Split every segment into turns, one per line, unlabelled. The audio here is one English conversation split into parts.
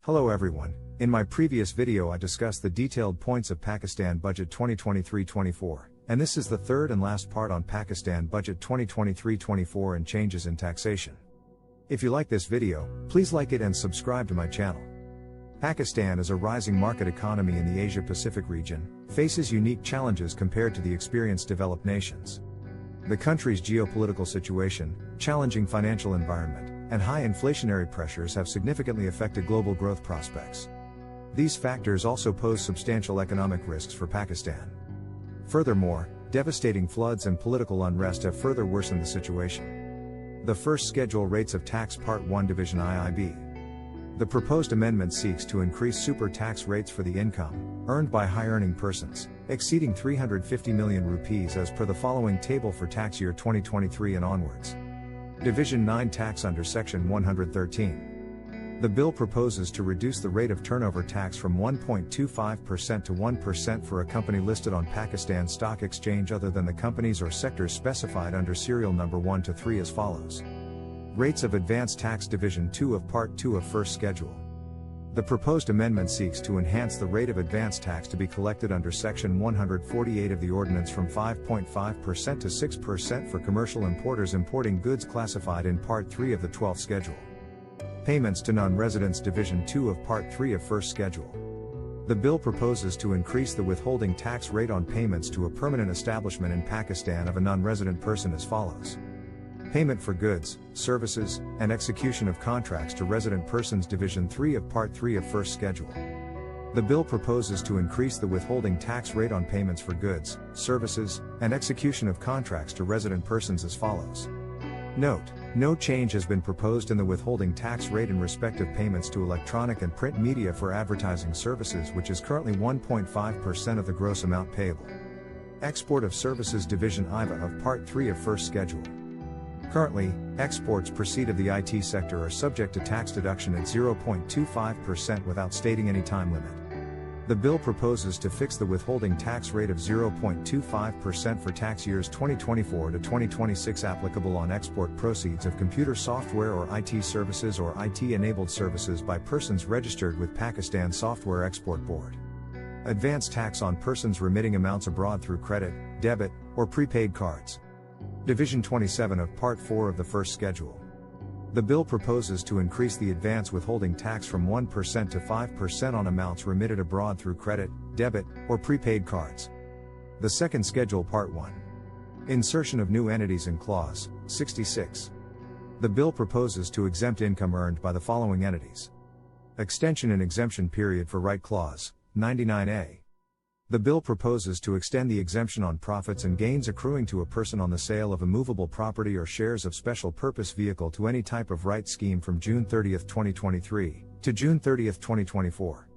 Hello everyone, in my previous video I discussed the detailed points of Pakistan Budget 2023-24, and this is the third and last part on Pakistan Budget 2023-24 and changes in taxation. If you like this video, please like it and subscribe to my channel. Pakistan is a rising market economy in the Asia-Pacific region, faces unique challenges compared to the experienced developed nations. The country's geopolitical situation, challenging financial environment, and high inflationary pressures have significantly affected global growth prospects. These factors also pose substantial economic risks for Pakistan. Furthermore, devastating floods and political unrest have further worsened the situation. The first schedule rates of tax Part 1 Division IIB. The proposed amendment seeks to increase super tax rates for the income earned by high-earning persons, exceeding 350 million rupees as per the following table for tax year 2023 and onwards. Division 9 tax under Section 113. The bill proposes to reduce the rate of turnover tax from 1.25% to 1% for a company listed on Pakistan Stock Exchange other than the companies or sectors specified under serial number 1 to 3 as follows. Rates of Advanced Tax Division 2 of Part 2 of First Schedule. The proposed amendment seeks to enhance the rate of advance tax to be collected under Section 148 of the ordinance from 5.5% to 6% for commercial importers importing goods classified in Part 3 of the 12th Schedule. Payments to non-residents Division 2 of Part 3 of First Schedule. The bill proposes to increase the withholding tax rate on payments to a permanent establishment in Pakistan of a non-resident person as follows. Payment for goods, services, and execution of contracts to resident persons Division 3 of Part 3 of First Schedule. The bill proposes to increase the withholding tax rate on payments for goods, services, and execution of contracts to resident persons as follows. Note: no change has been proposed in the withholding tax rate in respect of payments to electronic and print media for advertising services, which is currently 1.5% of the gross amount payable. Export of Services Division IVA of Part 3 of First Schedule. Currently, exports proceed of the IT sector are subject to tax deduction at 0.25% without stating any time limit. The bill proposes to fix the withholding tax rate of 0.25% for tax years 2024 to 2026 applicable on export proceeds of computer software or IT services or IT-enabled services by persons registered with Pakistan Software Export Board. Advance tax on persons remitting amounts abroad through credit, debit, or prepaid cards. Division 27 of Part 4 of the First Schedule. The bill proposes to increase the advance withholding tax from 1% to 5% on amounts remitted abroad through credit, debit, or prepaid cards. The Second Schedule Part 1. Insertion of new entities in Clause 66. The bill proposes to exempt income earned by the following entities. Extension and exemption period for Right Clause 99A. The bill proposes to extend the exemption on profits and gains accruing to a person on the sale of immovable property or shares of special purpose vehicle to any type of right scheme from June 30, 2023, to June 30, 2024.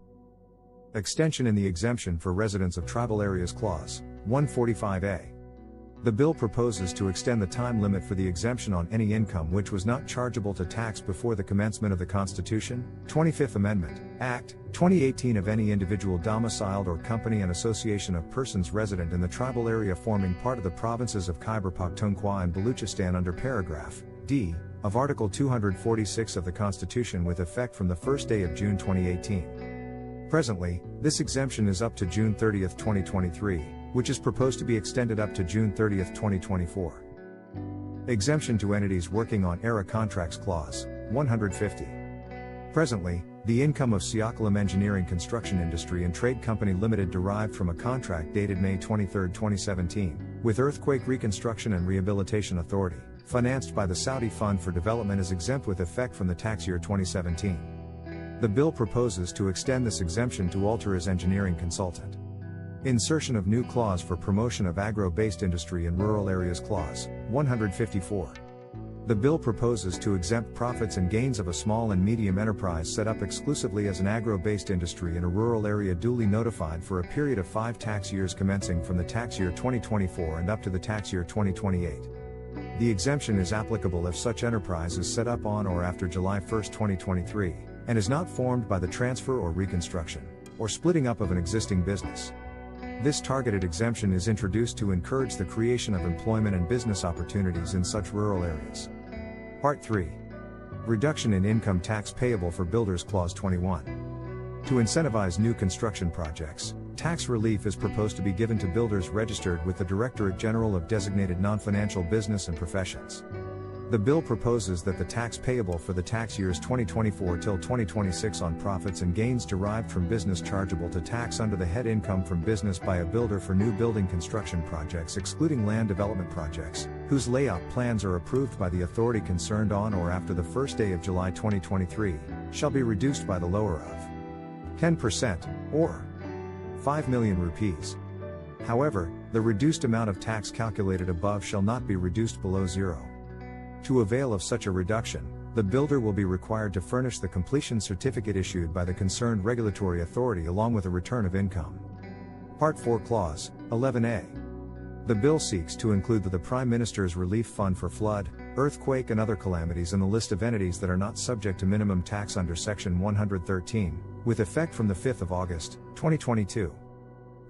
Extension in the exemption for residents of tribal areas Clause 145A. The bill proposes to extend the time limit for the exemption on any income which was not chargeable to tax before the commencement of the Constitution, 25th Amendment, Act, 2018 of any individual domiciled or company and association of persons resident in the tribal area forming part of the provinces of Khyber Pakhtunkhwa and Baluchistan under paragraph D of Article 246 of the Constitution with effect from the first day of June 2018. Presently, this exemption is up to June 30, 2023. Which is proposed to be extended up to June 30, 2024. Exemption to entities working on ERA contracts Clause 150. Presently, the income of Siakalam Engineering Construction Industry and Trade Company Limited derived from a contract dated May 23, 2017, with Earthquake Reconstruction and Rehabilitation Authority, financed by the Saudi Fund for Development is exempt with effect from the tax year 2017. The bill proposes to extend this exemption to Alter as engineering consultant. Insertion of new clause for promotion of agro-based industry in rural areas Clause 154. The bill proposes to exempt profits and gains of a small and medium enterprise set up exclusively as an agro-based industry in a rural area duly notified for a period of 5 tax years commencing from the tax year 2024 and up to the tax year 2028. The exemption is applicable if such enterprise is set up on or after July 1, 2023, and is not formed by the transfer or reconstruction, or splitting up of an existing business. This targeted exemption is introduced to encourage the creation of employment and business opportunities in such rural areas. Part 3. Reduction in income tax payable for builders Clause 21. To incentivize new construction projects, tax relief is proposed to be given to builders registered with the Directorate General of Designated Non-Financial Business and Professions. The bill proposes that the tax payable for the tax years 2024 till 2026 on profits and gains derived from business chargeable to tax under the head Income from Business by a Builder for new building construction projects excluding land development projects, whose layout plans are approved by the authority concerned on or after the first day of July 2023, shall be reduced by the lower of 10%, or 5 million rupees. However, the reduced amount of tax calculated above shall not be reduced below zero. To avail of such a reduction, the builder will be required to furnish the completion certificate issued by the concerned regulatory authority along with a return of income. Part 4 Clause 11A. The bill seeks to include the Prime Minister's Relief Fund for flood, earthquake and other calamities in the list of entities that are not subject to minimum tax under Section 113, with effect from the 5th of August, 2022.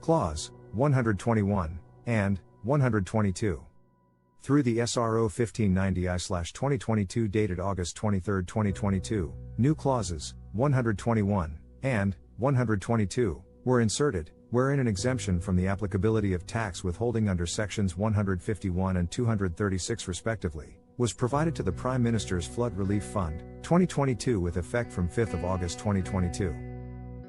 Clause 121 and 122. Through the SRO 1590I/2022 dated August 23, 2022, new clauses 121 and 122 were inserted, wherein an exemption from the applicability of tax withholding under sections 151 and 236 respectively was provided to the Prime Minister's Flood Relief Fund, 2022 with effect from 5th of August 2022.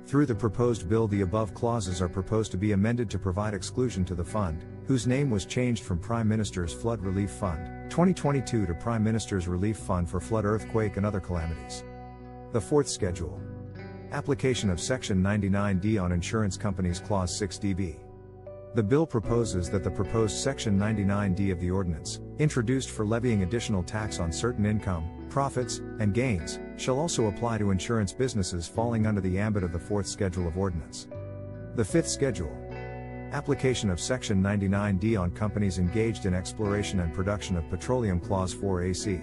Through the proposed bill, the above clauses are proposed to be amended to provide exclusion to the fund, whose name was changed from Prime Minister's Flood Relief Fund, 2022 to Prime Minister's Relief Fund for Flood, Earthquake and Other Calamities. The fourth schedule. Application of Section 99D on insurance companies Clause 6db. The bill proposes that the proposed Section 99D of the ordinance, introduced for levying additional tax on certain income, profits, and gains, shall also apply to insurance businesses falling under the ambit of the fourth schedule of ordinance. The fifth schedule. Application of Section 99D on companies engaged in exploration and production of petroleum Clause 4AC.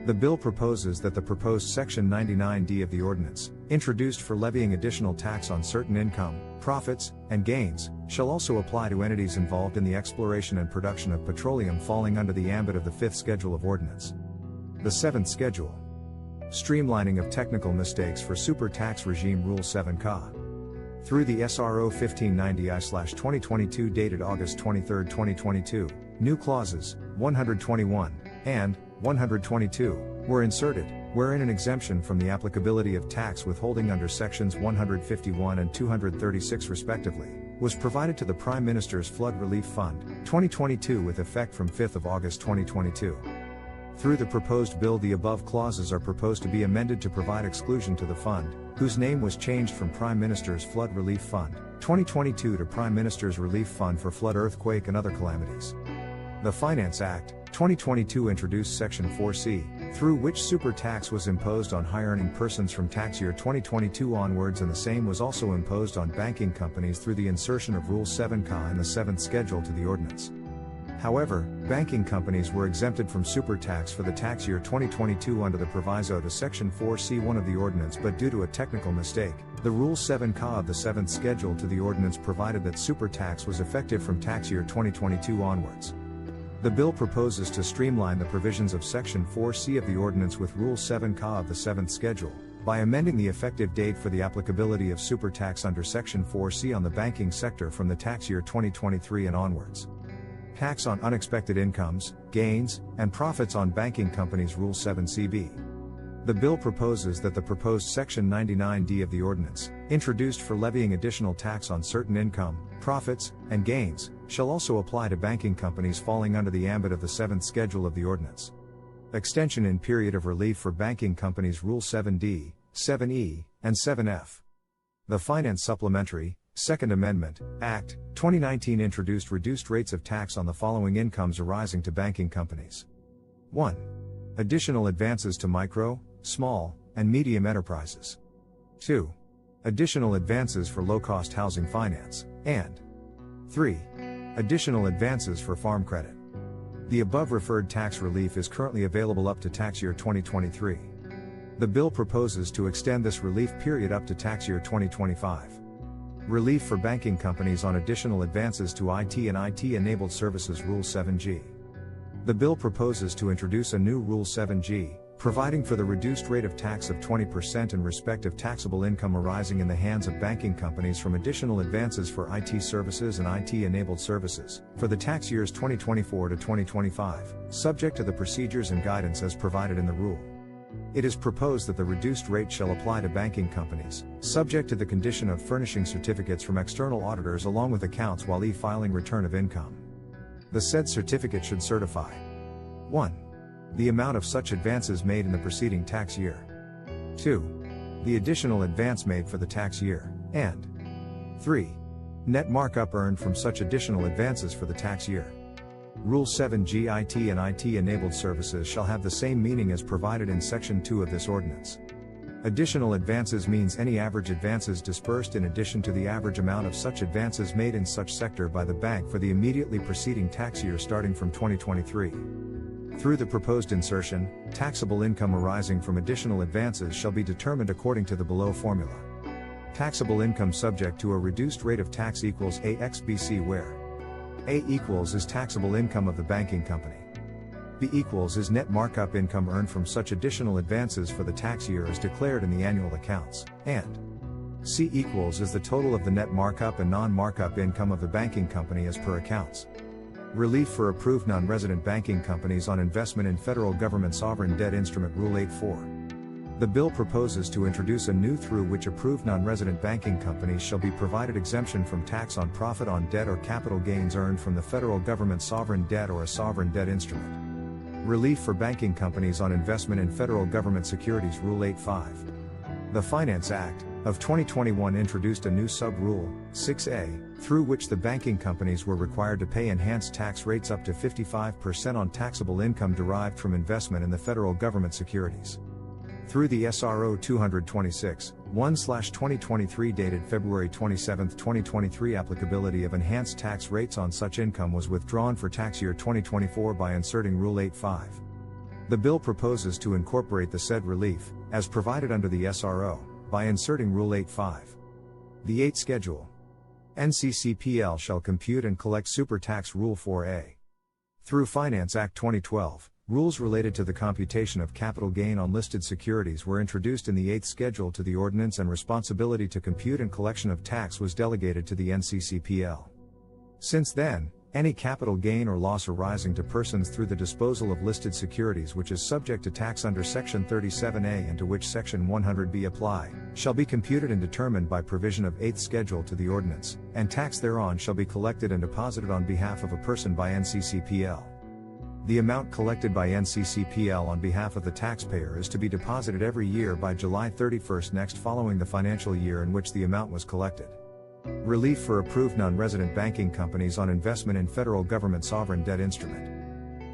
The bill proposes that the proposed Section 99D of the ordinance, introduced for levying additional tax on certain income, profits, and gains, shall also apply to entities involved in the exploration and production of petroleum falling under the ambit of the fifth schedule of ordinance. The seventh schedule. Streamlining of technical mistakes for super tax regime Rule 7-Ka. Through the SRO 1590I/2022 dated August 23, 2022, new clauses 121 and 122 were inserted, wherein an exemption from the applicability of tax withholding under sections 151 and 236 respectively was provided to the Prime Minister's Flood Relief Fund, 2022 with effect from 5th of August 2022. Through the proposed bill, the above clauses are proposed to be amended to provide exclusion to the fund, whose name was changed from Prime Minister's Flood Relief Fund, 2022 to Prime Minister's Relief Fund for Flood, Earthquake and Other Calamities. The Finance Act, 2022 introduced Section 4C, through which super tax was imposed on high-earning persons from tax year 2022 onwards, and the same was also imposed on banking companies through the insertion of Rule 7-Ka in the 7th schedule to the ordinance. However, banking companies were exempted from super tax for the tax year 2022 under the proviso to Section 4C1 of the ordinance, but due to a technical mistake, the Rule 7-Ka of the 7th schedule to the ordinance provided that super tax was effective from tax year 2022 onwards. The bill proposes to streamline the provisions of Section 4C of the ordinance with Rule 7-Ka of the 7th schedule, by amending the effective date for the applicability of super tax under Section 4C on the banking sector from the tax year 2023 and onwards. Tax on unexpected incomes, gains, and profits on banking companies Rule 7CB. The bill proposes that the proposed Section 99D of the ordinance, introduced for levying additional tax on certain income, profits, and gains, shall also apply to banking companies falling under the ambit of the 7th schedule of the ordinance. Extension in period of relief for banking companies Rule 7D, 7E, and 7F. The Finance Supplementary, Second Amendment, Act, 2019 introduced reduced rates of tax on the following incomes arising to banking companies. 1. Additional advances to micro, small, and medium enterprises. 2. Additional advances for low-cost housing finance, and 3. Additional advances for farm credit. The above referred tax relief is currently available up to tax year 2023. The bill proposes to extend this relief period up to tax year 2025. Relief for banking companies on additional advances to IT and IT-enabled services Rule 7G. The bill proposes to introduce a new Rule 7G, providing for the reduced rate of tax of 20% in respect of taxable income arising in the hands of banking companies from additional advances for IT services and IT-enabled services, for the tax years 2024 to 2025, subject to the procedures and guidance as provided in the rule. It is proposed that the reduced rate shall apply to banking companies, subject to the condition of furnishing certificates from external auditors along with accounts while e-filing return of income. The said certificate should certify 1. The amount of such advances made in the preceding tax year. 2. The additional advance made for the tax year, and 3. Net markup earned from such additional advances for the tax year. Rule 7G IT and IT-enabled services shall have the same meaning as provided in Section 2 of this ordinance. Additional advances means any average advances disbursed in addition to the average amount of such advances made in such sector by the bank for the immediately preceding tax year starting from 2023. Through the proposed insertion, taxable income arising from additional advances shall be determined according to the below formula. Taxable income subject to a reduced rate of tax equals A x BC, where A equals is taxable income of the banking company. B equals is net markup income earned from such additional advances for the tax year as declared in the annual accounts, and C equals is the total of the net markup and non-markup income of the banking company as per accounts. Relief for approved non-resident banking companies on investment in federal government sovereign debt instrument Rule 8.4. The bill proposes to introduce a new through which approved non-resident banking companies shall be provided exemption from tax on profit on debt or capital gains earned from the federal government sovereign debt or a sovereign debt instrument. Relief for banking companies on investment in federal government securities Rule 8.5. The Finance Act of 2021 introduced a new sub-rule, 6A, through which the banking companies were required to pay enhanced tax rates up to 55% on taxable income derived from investment in the federal government securities. Through the SRO 226, 1/2023 dated February 27, 2023, applicability of enhanced tax rates on such income was withdrawn for tax year 2024 by inserting Rule 8.5. The bill proposes to incorporate the said relief, as provided under the SRO, by inserting Rule 8.5. The 8th Schedule. NCCPL shall compute and collect super tax Rule 4A. Through Finance Act 2012, rules related to the computation of capital gain on listed securities were introduced in the 8th Schedule to the ordinance, and responsibility to compute and collection of tax was delegated to the NCCPL. Since then, any capital gain or loss arising to persons through the disposal of listed securities which is subject to tax under Section 37A and to which Section 100B apply, shall be computed and determined by provision of 8th Schedule to the ordinance, and tax thereon shall be collected and deposited on behalf of a person by NCCPL. The amount collected by NCCPL on behalf of the taxpayer is to be deposited every year by July 31st next following the financial year in which the amount was collected. Relief for approved non-resident banking companies on investment in federal government sovereign debt instrument.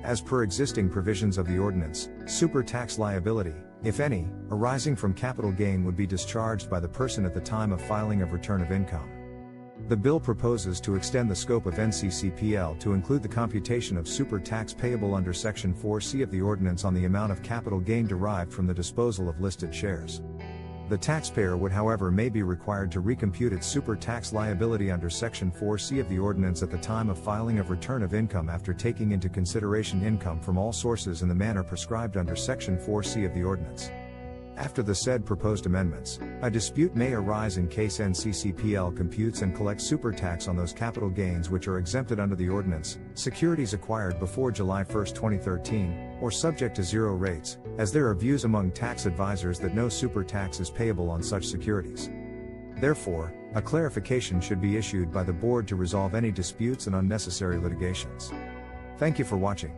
As per existing provisions of the ordinance, super tax liability, if any, arising from capital gain would be discharged by the person at the time of filing of return of income. The bill proposes to extend the scope of NCCPL to include the computation of super tax payable under Section 4C of the ordinance on the amount of capital gain derived from the disposal of listed shares. The taxpayer would, however, may be required to recompute its super tax liability under Section 4C of the ordinance at the time of filing of return of income after taking into consideration income from all sources in the manner prescribed under Section 4C of the ordinance. After the said proposed amendments, a dispute may arise in case NCCPL computes and collects super tax on those capital gains which are exempted under the ordinance, securities acquired before July 1, 2013, or subject to zero rates, as there are views among tax advisors that no super tax is payable on such securities. Therefore, a clarification should be issued by the board to resolve any disputes and unnecessary litigations. Thank you for watching.